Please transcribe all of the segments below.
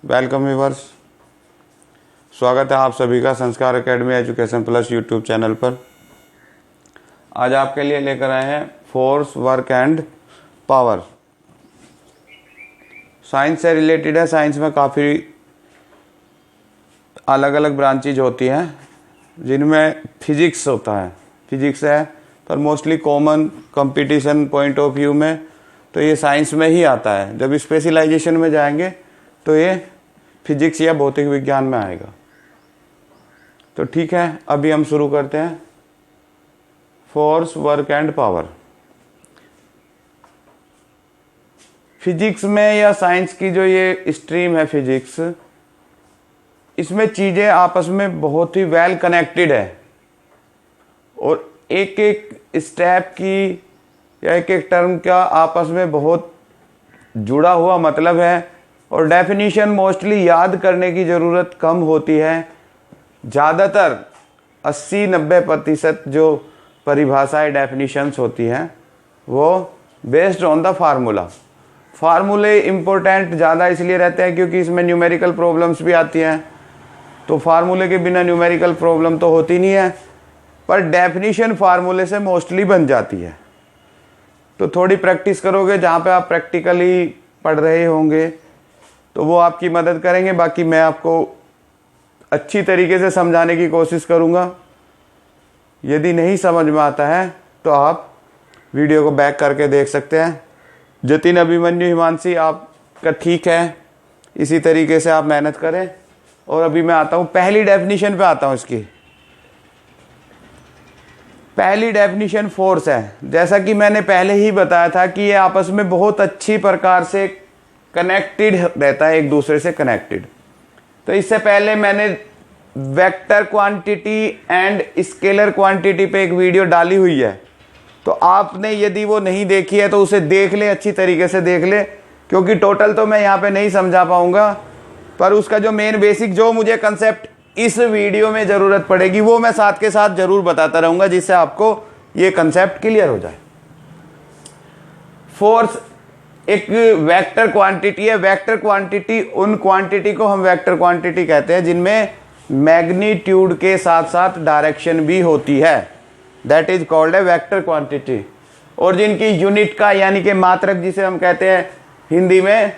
Welcome viewers, स्वागत है आप सभी का संस्कार academy education plus YouTube channel पर। आज आपके लिए लेकर आए हैं force, work and power. Science से रिलेटेड है। साइंस में काफ़ी अलग अलग ब्रांचेज होती हैं जिनमें फिजिक्स होता है। फिजिक्स है पर mostly common competition point of view में तो ये साइंस में ही आता है। जब स्पेशलाइजेशन में जाएंगे तो ये फिजिक्स या भौतिक विज्ञान में आएगा। तो ठीक है, अभी हम शुरू करते हैं। Force, work and power. Physics में या साइंस की जो ये स्ट्रीम है फिजिक्स, इसमें चीज़ें आपस में बहुत ही वेल कनेक्टेड है और एक एक स्टेप की या एक एक टर्म का आपस में बहुत जुड़ा हुआ मतलब है और डेफिनीशन मोस्टली याद करने की ज़रूरत कम होती है। ज़्यादातर 80-90% जो परिभाषाएं डेफिनीशंस होती हैं वो बेस्ड ऑन द फार्मूला। फार्मूले इम्पोर्टेंट ज़्यादा इसलिए रहते हैं क्योंकि इसमें न्यूमेरिकल प्रॉब्लम्स भी आती हैं, तो फार्मूले के बिना न्यूमेरिकल प्रॉब्लम तो होती नहीं है, पर डेफिनीशन फार्मूले से मोस्टली बन जाती है। तो थोड़ी प्रैक्टिस करोगे, जहाँ पे आप प्रैक्टिकली पढ़ रहे होंगे तो वो आपकी मदद करेंगे। बाकी मैं आपको अच्छी तरीके से समझाने की कोशिश करूँगा। यदि नहीं समझ में आता है तो आप वीडियो को बैक करके देख सकते हैं। जतिन, अभिमन्यु, हिमांशी, आपका ठीक है, इसी तरीके से आप मेहनत करें। और अभी मैं आता हूँ पहली डेफिनीशन पे आता हूँ। इसकी पहली डेफिनीशन फोर्स है। जैसा कि मैंने पहले ही बताया था कि ये आपस में बहुत अच्छी प्रकार से कनेक्टेड रहता है, एक दूसरे से कनेक्टेड। तो इससे पहले मैंने vector quantity and scalar quantity पे एक वीडियो डाली हुई है, तो आपने यदि वो नहीं देखी है तो उसे देख ले, अच्छी तरीके से देख ले, क्योंकि टोटल तो मैं यहाँ पे नहीं समझा पाऊंगा, पर उसका जो मेन बेसिक जो मुझे कंसेप्ट इस वीडियो में ज़रूरत पड़ेगी वो मैं साथ के साथ ज़रूर बताता रहूँगा, जिससे आपको ये कंसेप्ट क्लियर हो जाए। फोर्स एक वेक्टर क्वांटिटी है। वेक्टर क्वांटिटी, उन क्वांटिटी को हम वेक्टर क्वांटिटी कहते हैं जिनमें मैग्नीट्यूड के साथ साथ डायरेक्शन भी होती है, that is called a vector quantity. और जिनकी यूनिट का यानी कि मात्रक जिसे हम कहते हैं हिंदी में,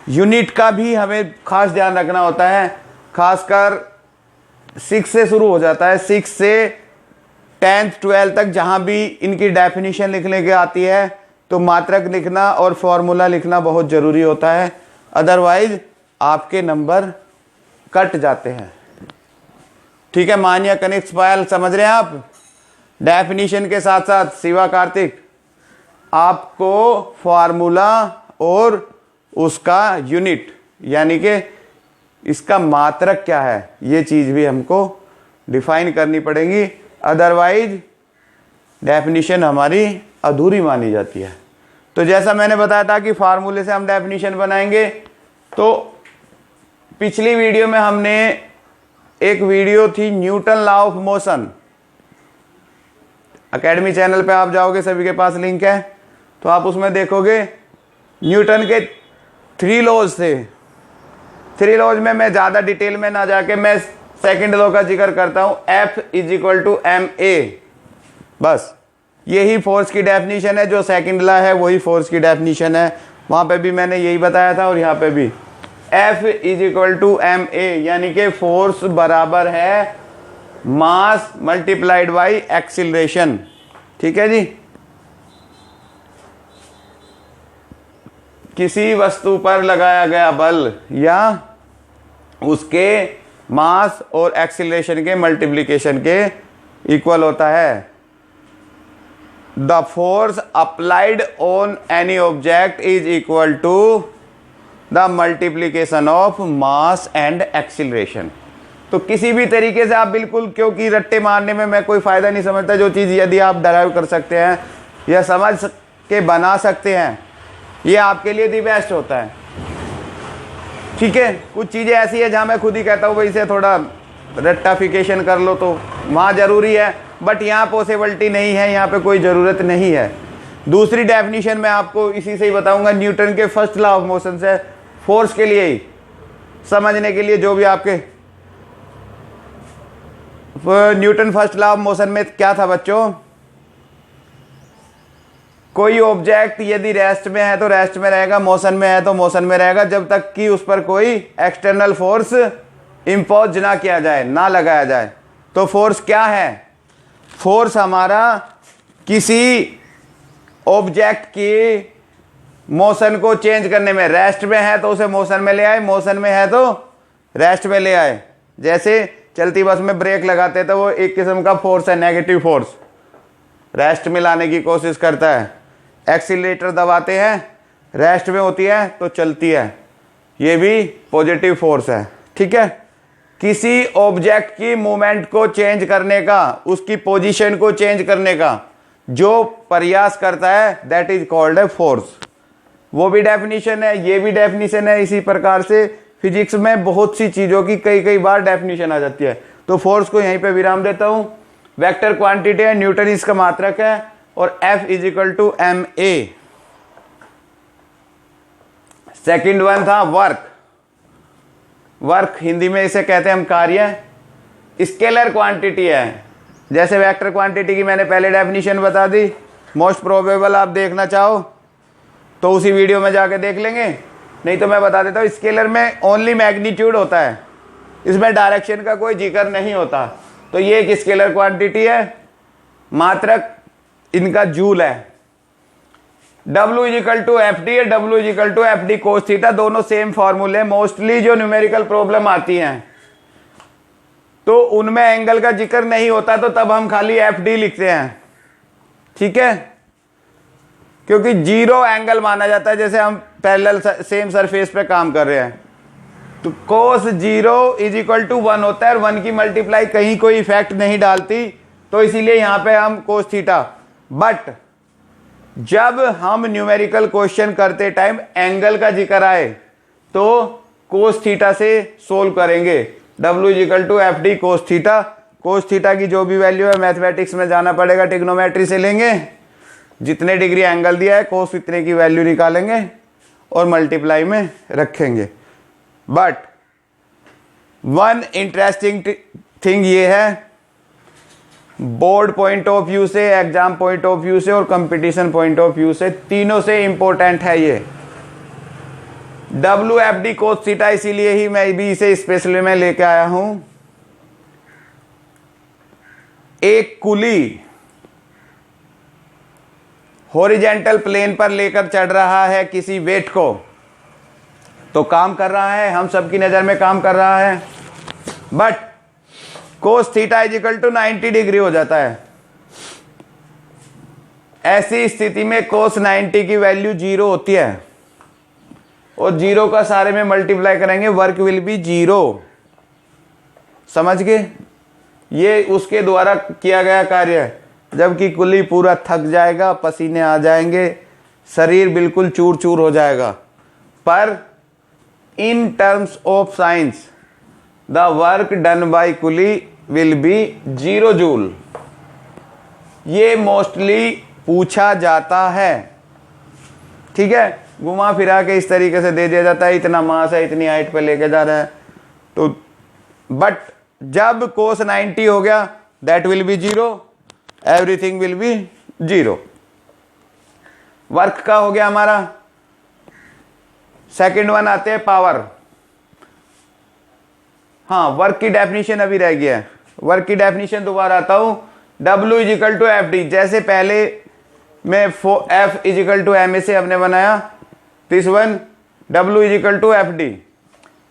यूनिट का भी हमें खास ध्यान रखना होता है। खासकर 6 से शुरू हो जाता है, 6 से 10th 12th तक जहां भी इनकी डेफिनेशन लिखने की आती है तो मात्रक लिखना और फॉर्मूला लिखना बहुत ज़रूरी होता है, अदरवाइज आपके नंबर कट जाते हैं। ठीक है, मान्या, कनिष्क, पायल, समझ रहे हैं आप? डेफिनेशन के साथ साथ शिवा, कार्तिक, आपको फॉर्मूला और उसका यूनिट यानी कि इसका मात्रक क्या है ये चीज़ भी हमको डिफाइन करनी पड़ेगी, अदरवाइज डेफिनेशन हमारी अधूरी मानी जाती है। तो जैसा मैंने बताया था कि फार्मूले से हम डेफिनेशन बनाएंगे, तो पिछली वीडियो में हमने एक वीडियो थी Newton law of motion, academy channel पे आप जाओगे, सभी के पास लिंक है, तो आप उसमें देखोगे न्यूटन के 3 लॉज थे। 3 लॉज में मैं ज़्यादा डिटेल में ना जाके मैं सेकंड लॉ का जिक्र करता हूँ, F = ma। बस यही फोर्स की डेफिनेशन है, जो सेकंड लॉ है वही फोर्स की डेफिनेशन है। वहाँ पे भी मैंने यही बताया था और यहाँ पे भी F = ma, यानी कि फोर्स बराबर है मास मल्टीप्लाइड बाई एक्सीलरेशन। ठीक है जी। किसी वस्तु पर लगाया गया बल या उसके मास और एक्सीलरेशन के मल्टीप्लिकेशन के इक्वल होता है। The force applied on any object is equal to the multiplication of mass and acceleration. तो किसी भी तरीके से आप बिल्कुल, क्योंकि रट्टे मारने में मैं कोई फ़ायदा नहीं समझता, जो चीज़ यदि आप डराइव कर सकते हैं या समझ के बना सकते हैं, ये आपके लिए दी बेस्ट होता है। ठीक है, कुछ चीज़ें ऐसी है जहाँ मैं खुद ही कहता हूँ भाई इसे थोड़ा रट्टाफिकेशन कर लो, तो वहाँ ज़रूरी है, बट यहाँ पॉसिबिलिटी नहीं है, यहाँ पे कोई ज़रूरत नहीं है। दूसरी डेफिनेशन मैं आपको इसी से ही बताऊंगा, न्यूटन के फर्स्ट लॉ ऑफ मोशन से, फोर्स के लिए ही। समझने के लिए जो भी आपके Newton first law of motion में क्या था बच्चों, कोई ऑब्जेक्ट यदि रेस्ट में है तो रेस्ट में रहेगा, मोशन में है तो मोशन में रहेगा, जब तक कि उस पर कोई एक्सटर्नल फोर्स इंपोज ना किया जाए, ना लगाया जाए। तो फोर्स क्या है? फोर्स हमारा किसी ऑब्जेक्ट की मोशन को चेंज करने में, रेस्ट में है तो उसे मोशन में ले आए, मोशन में है तो रेस्ट में ले आए। जैसे चलती बस में ब्रेक लगाते तो वो एक किस्म का फोर्स है, नेगेटिव फोर्स, रेस्ट में लाने की कोशिश करता है। एक्सीलरेटर दबाते हैं, रेस्ट में होती है तो चलती है, ये भी पॉजिटिव फोर्स है। ठीक है, किसी ऑब्जेक्ट की मूवमेंट को चेंज करने का, उसकी पोजीशन को चेंज करने का जो प्रयास करता है that is called a force. वो भी डेफिनेशन है, ये भी डेफिनेशन है। इसी प्रकार से फिजिक्स में बहुत सी चीजों की कई बार डेफिनेशन आ जाती है। तो फोर्स को यहीं पे विराम देता हूं। वेक्टर क्वांटिटी है, न्यूटन इसका मात्रक है, और F is equal to ma। Second one था वर्क। वर्क हिंदी में इसे कहते हैं हम कार्य। स्केलर क्वांटिटी है, जैसे वेक्टर क्वांटिटी की मैंने पहले डेफिनेशन बता दी। मोस्ट प्रोबेबल आप देखना चाहो तो उसी वीडियो में जाके देख लेंगे, नहीं तो मैं बता देता हूँ। स्केलर में ओनली मैग्नीट्यूड होता है, इसमें डायरेक्शन का कोई जिक्र नहीं होता। तो ये एक स्केलर क्वांटिटी है, मात्रक इनका जूल है। W is equal to F D है, W is equal to F D cos theta, दोनों सेम फॉर्मूले। मोस्टली जो न्यूमेरिकल प्रॉब्लम आती हैं तो उनमें एंगल का जिक्र नहीं होता, तो तब हम खाली एफ डी लिखते हैं। ठीक है, क्योंकि जीरो एंगल माना जाता है, जैसे हम पैरेलल सेम सरफेस पे काम कर रहे हैं तो cos zero is equal to 1 होता है, और 1 की मल्टीप्लाई कहीं कोई इफेक्ट नहीं डालती, तो इसीलिए यहां पे हम कोस थीटा। बट जब हम न्यूमेरिकल क्वेश्चन करते टाइम एंगल का जिक्र आए तो कोस थीटा से सोल्व करेंगे। W is equal to F D cos theta. Cos theta की जो भी वैल्यू है मैथमेटिक्स में जाना पड़ेगा, ट्रिग्नोमेट्री से लेंगे, जितने डिग्री एंगल दिया है कोस इतने की वैल्यू निकालेंगे और मल्टीप्लाई में रखेंगे। बट वन इंटरेस्टिंग थिंग ये है, बोर्ड पॉइंट ऑफ व्यू से, एग्जाम पॉइंट ऑफ व्यू से और कंपटीशन पॉइंट ऑफ व्यू से, तीनों से इंपॉर्टेंट है ये WFD कोस थीटा। इसीलिए ही मैं भी इसे स्पेशली में लेके आया हूं। एक कुली हॉरिजेंटल प्लेन पर लेकर चढ़ रहा है किसी वेट को, तो काम कर रहा है, हम सबकी नजर में काम कर रहा है, but cos theta is equal to 90 degree हो जाता है। ऐसी स्थिति में कोस 90 की वैल्यू 0 होती है, और 0 का सारे में मल्टीप्लाई करेंगे, वर्क विल बी 0। समझ गए? ये उसके द्वारा किया गया कार्य है। जबकि कुली पूरा थक जाएगा, पसीने आ जाएंगे, शरीर बिल्कुल चूर चूर हो जाएगा, पर in terms of science the work done by coolie will be 0 joule. ये मोस्टली पूछा जाता है। ठीक है, घुमा फिरा के इस तरीके से दे दिया जाता है, इतना मास है, इतनी हाइट पे लेके जा रहा है, तो बट जब कोस 90 हो गया that will be 0, everything will be 0। Work का हो गया हमारा। सेकंड वन आते हैं पावर। हाँ, वर्क की डेफिनेशन अभी रह गया है। वर्क की डेफिनेशन दोबारा आता हूं। W is equal to F D, जैसे पहले में F is equal to M A से हमने बनाया, this one W is equal to F D.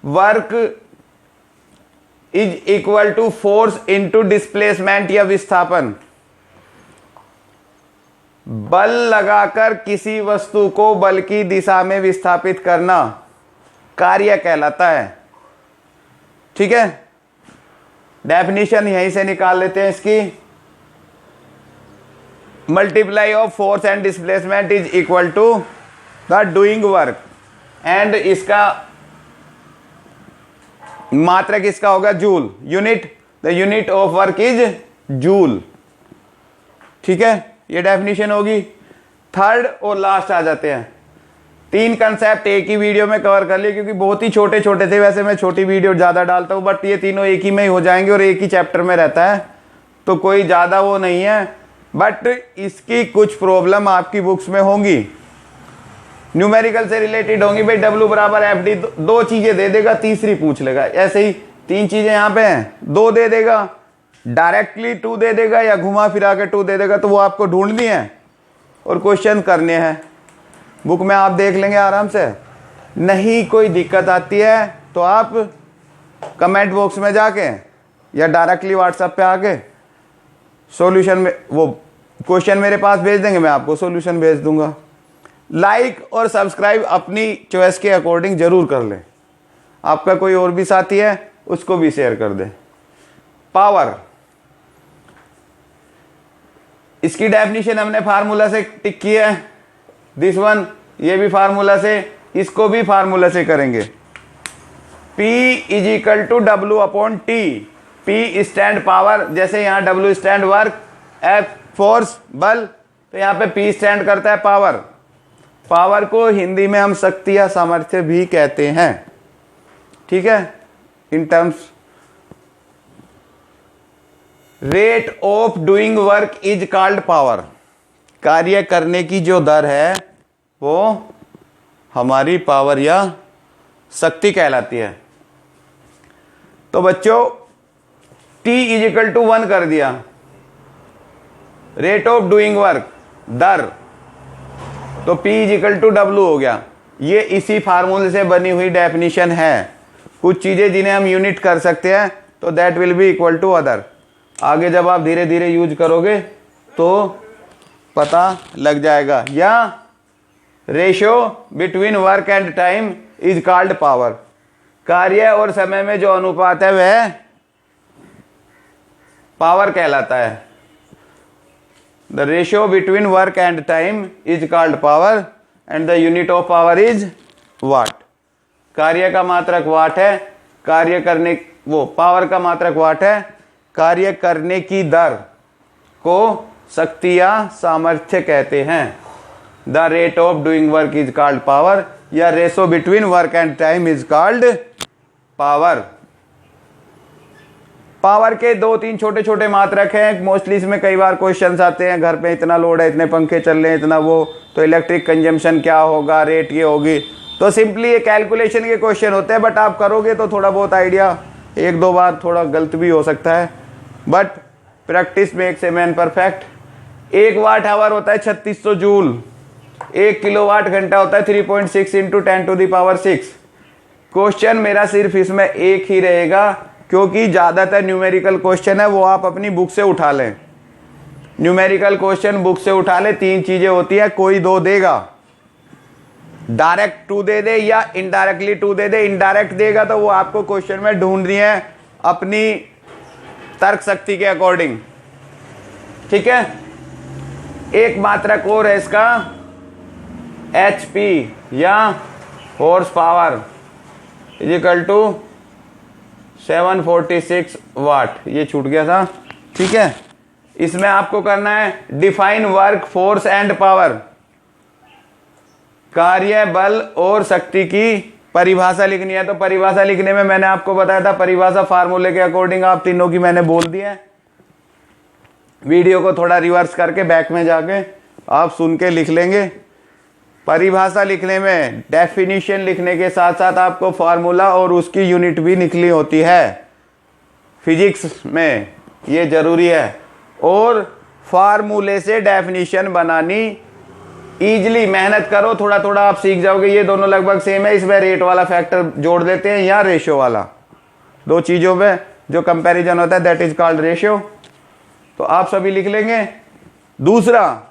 Work is equal to force into displacement या विस्थापन। बल लगाकर किसी वस्तु को बल की दिशा में विस्थापित करना कार्य कहलाता है। ठीक है, डेफिनेशन यहीं से निकाल लेते हैं इसकी। Multiply of force and displacement is equal to the doing work, and इसका मात्रक इसका होगा joule. Unit, the unit of work is joule. ठीक है, ये डेफिनेशन होगी। थर्ड और लास्ट आ जाते हैं। 3 कंसेप्ट एक ही वीडियो में कवर कर लिए, क्योंकि बहुत ही छोटे छोटे थे। वैसे मैं छोटी वीडियो ज़्यादा डालता हूँ, बट ये तीनों एक ही में ही हो जाएंगे और एक ही चैप्टर में रहता है, तो कोई ज़्यादा वो नहीं है। बट इसकी कुछ प्रॉब्लम आपकी बुक्स में होंगी, न्यूमेरिकल से रिलेटेड होंगी। भाई W बराबर FD, 2 चीज़ें दे देगा, तीसरी पूछ लेगा। ऐसे ही 3 चीज़ें यहाँ पे हैं, 2 दे देगा, डायरेक्टली 2 दे देगा, या घुमा फिरा के 2 दे देगा। तो वो आपको ढूंढनी है और क्वेश्चन करने हैं। बुक में आप देख लेंगे आराम से। नहीं कोई दिक्कत आती है तो आप कमेंट बॉक्स में जाके या डायरेक्टली व्हाट्सएप पे आके सॉल्यूशन में वो क्वेश्चन मेरे पास भेज देंगे, मैं आपको सॉल्यूशन भेज दूंगा। लाइक और सब्सक्राइब अपनी चॉइस के अकॉर्डिंग जरूर कर लें। आपका कोई और भी साथी है उसको भी शेयर कर दें। पावर, इसकी डेफिनेशन हमने फार्मूला से टिक की है। दिस वन, ये भी फार्मूला से, इसको भी फार्मूला से करेंगे। P is equal to W upon T. P stand power, जैसे यहाँ W stand work, F force बल, तो यहाँ पे P स्टैंड करता है पावर। पावर को हिंदी में हम शक्ति या सामर्थ्य भी कहते हैं, ठीक है। In terms, rate of doing work is called power. कार्य करने की जो दर है वो हमारी पावर या शक्ति कहलाती है। तो बच्चों T इज इक्वल टू 1 कर दिया, रेट ऑफ डूइंग वर्क दर, तो P is equal to W हो गया। ये इसी फार्मूले से बनी हुई डेफिनेशन है। कुछ चीजें जिन्हें हम यूनिट कर सकते हैं तो that will be equal to other. आगे जब आप धीरे धीरे यूज करोगे तो पता लग जाएगा। या ratio between work and time is called power. कार्य और समय में जो अनुपात है वह पावर कहलाता है। The ratio between work and time is called power and the unit of power is what. कार्य का मात्रक वाट है, कार्य करने वो पावर का मात्रक वाट है। कार्य करने की दर को शक्ति या सामर्थ्य कहते हैं। The rate of doing work is called power, या ratio between work and time is called power. Power के 2-3 छोटे छोटे मात्रक हैं। मोस्टली इसमें कई बार क्वेश्चंस आते हैं, घर पे इतना लोड है, इतने पंखे चल रहे हैं, इतना वो, तो इलेक्ट्रिक कंजम्पशन क्या होगा, रेट ये होगी। तो सिंपली ये कैलकुलेशन के क्वेश्चन होते हैं, बट आप करोगे तो थोड़ा बहुत आइडिया, 1-2 बार थोड़ा गलत भी हो सकता है, but practice makes a man perfect. 1 watt hour होता है 3600 जूल। 1 किलोवाट घंटा होता है 3.6 इंटू 10⁶। क्वेश्चन मेरा सिर्फ इसमें एक ही रहेगा, क्योंकि ज़्यादातर न्यूमेरिकल क्वेश्चन है वो आप अपनी बुक से उठा लें। न्यूमेरिकल क्वेश्चन बुक से उठा ले, 3 चीज़ें होती है, कोई 2 देगा, डायरेक्ट 2 दे दे या इनडायरेक्टली 2 दे दे। इनडायरेक्ट देगा तो वो आपको क्वेश्चन में ढूंढनी है अपनी तर्क शक्ति के अकॉर्डिंग, ठीक है। एक मात्रक और है इसका, HP या horse power is equal to 746 watt. ये छूट गया था, ठीक है। इसमें आपको करना है define work, force and power. कार्य, बल और शक्ति की परिभाषा लिखनी है। तो परिभाषा लिखने में मैंने आपको बताया था, परिभाषा फार्मूले के अकॉर्डिंग आप तीनों की मैंने बोल दी है। वीडियो को थोड़ा रिवर्स करके बैक में जाके आप सुन के लिख लेंगे। परिभाषा लिखने में डेफिनेशन लिखने के साथ साथ आपको फार्मूला और उसकी यूनिट भी निकली होती है। फिजिक्स में ये जरूरी है। और फार्मूले से डेफिनेशन बनानी इजीली, मेहनत करो, थोड़ा थोड़ा आप सीख जाओगे। ये दोनों लगभग सेम है। इसमें रेट वाला फैक्टर जोड़ देते हैं या रेशियो वाला, 2 चीज़ों में जो कंपैरिजन होता है दैट इज कॉल्ड रेशियो। तो आप सभी लिख लेंगे। दूसरा,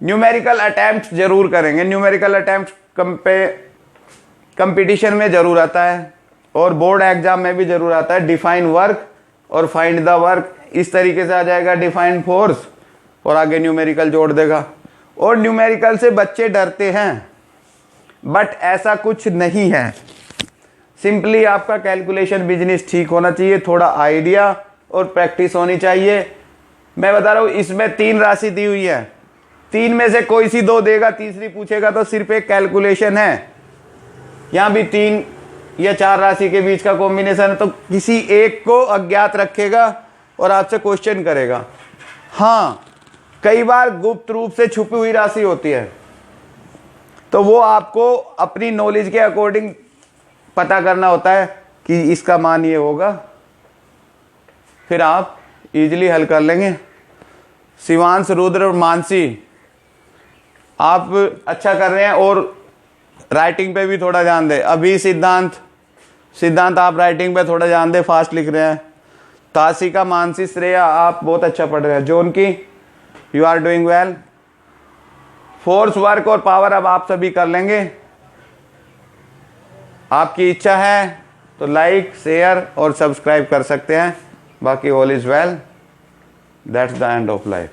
न्यूमेरिकल अटेम्प्ट जरूर करेंगे। न्यूमेरिकल अटेम्प्ट कंपटीशन में जरूर आता है और बोर्ड एग्जाम में भी जरूर आता है। डिफाइन वर्क और फाइंड द वर्क, इस तरीके से आ जाएगा। डिफाइन फोर्स और आगे न्यूमेरिकल जोड़ देगा। और न्यूमेरिकल से बच्चे डरते हैं, बट ऐसा कुछ नहीं है। सिंपली आपका कैलकुलेशन बिजनेस ठीक होना चाहिए, थोड़ा आइडिया और प्रैक्टिस होनी चाहिए। मैं बता रहा हूं, इसमें 3 राशि दी हुई है। तीन में से कोई सी दो देगा, तीसरी पूछेगा तो सिर्फ एक कैलकुलेशन है। यहां भी 3 या 4 राशि के बीच का कॉम्बिनेशन है, तो किसी एक को अज्ञात रखेगा और आपसे क्वेश्चन करेगा। हाँ, कई बार गुप्त रूप से छुपी हुई राशि होती है, तो वो आपको अपनी नॉलेज के अकॉर्डिंग पता करना होता है कि इसका मान ये होगा, फिर आप इजीली हल कर लेंगे। शिवांश, रुद्र और मानसी, आप अच्छा कर रहे हैं और राइटिंग पे भी थोड़ा ध्यान दें। अभी सिद्धांत आप राइटिंग पे थोड़ा ध्यान दें, फास्ट लिख रहे हैं। तासिका, मानसी, श्रेया, आप बहुत अच्छा पढ़ रहे हैं। जोन की, you are doing well. Force, work और पावर अब आप सभी कर लेंगे। आपकी इच्छा है तो लाइक, शेयर और सब्सक्राइब कर सकते हैं। बाकी all is well, that's the end of life.